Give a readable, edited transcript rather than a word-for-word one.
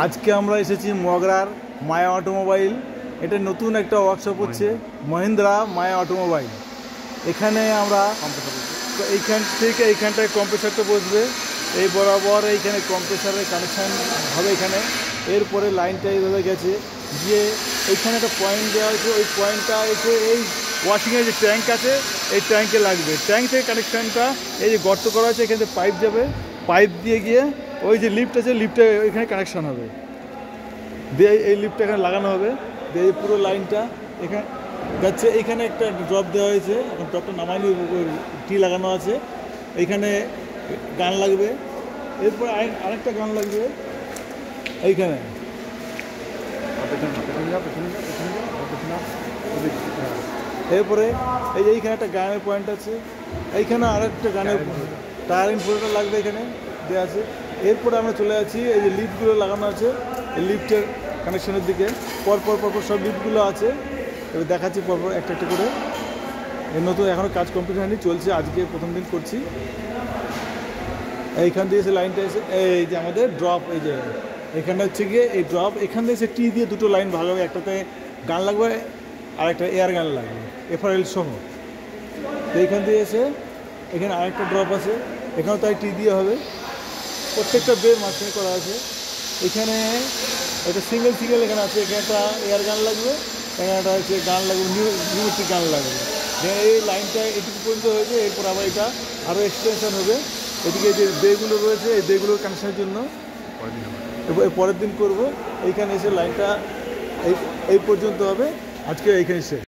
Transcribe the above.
আজকে আমরা এসেছি মগরার মায়া অটোমোবাইল। এটা নতুন একটা ওয়ার্কশপ হচ্ছে মহিন্দ্রা মায়া অটোমোবাইল। এখানে আমরা এইখান থেকে এইখানটায় কম্প্রেসারটা বসবে, এই বরাবর এইখানে কম্প্রেসারের কানেকশান হবে এখানে। এরপরে লাইনটা এইভাবে গেছে গিয়ে এইখানে একটা পয়েন্ট দেওয়া হয়েছে, ওই পয়েন্টটা এসে এই ওয়াশিংয়ের যে ট্যাঙ্ক আছে এই ট্যাঙ্কে লাগবে। ট্যাঙ্ক থেকে কানেকশানটা এই যে গর্ত করা আছে এখানে পাইপ যাবে, পাইপ দিয়ে গিয়ে ওই যে লিফট আছে লিফটে ওইখানে কানেকশান হবে, দিয়ে এই লিফটটা এখানে লাগানো হবে। দিয়ে পুরো লাইনটা এখানে যাচ্ছে। এইখানে একটা ড্রপ দেওয়া হয়েছে, এখন ড্রপটা নামাইনি, টি লাগানো আছে। এইখানে গান লাগবে, এরপর আরেকটা গান লাগবে এইখানে। এরপরে এই যে এইখানে একটা গানের পয়েন্ট আছে, এইখানে আরেকটা গানের টায়ারিং ফোল্ডার লাগবে, এখানে দেওয়া আছে। এরপরে আমরা চলে যাচ্ছি এই যে লিফটগুলো লাগানো আছে এই লিফটের কানেকশনের দিকে। পরপর সব লিফটগুলো আছে, এবার দেখাচ্ছি পরপর একটা একটা করে। এর নতুন এখনও কাজ কমপ্লিট হয়নি, চলছে, আজকে প্রথম দিন করছি। এইখান দিয়ে এসে লাইনটা এসে এই যে আমাদের ড্রপ, এই যে এখানটা হচ্ছে গিয়ে এই ড্রপ, এখান দিয়ে এসে টি দিয়ে দুটো লাইন ভাগ হবে, একটাতে গান লাগবে আর একটা এয়ার গান লাগবে FRL সহ। তো এইখান দিয়ে এসে এখানে আরেকটা ড্রপ আছে, এখানেও তাই টি দিয়ে হবে। প্রত্যেকটা বের মাঝখানে করা আছে। এখানে একটা সিঙ্গেল এখানে আছে, এখানে একটা এয়ার গান লাগবে, এখানে একটা হচ্ছে গান লাগবে, নিউমেট্রিক গান লাগবে। এই লাইনটা এটুকু পর্যন্ত হয়েছে, এরপর আবার এটা আরও এক্সটেনশন হবে। এদিকে যে বেগুলো রয়েছে এই বেগুলোর কানেকশনের জন্য পরের দিন করব। এইখানে এসে লাইনটা এই পর্যন্ত হবে, আজকে এইখানে শেষ।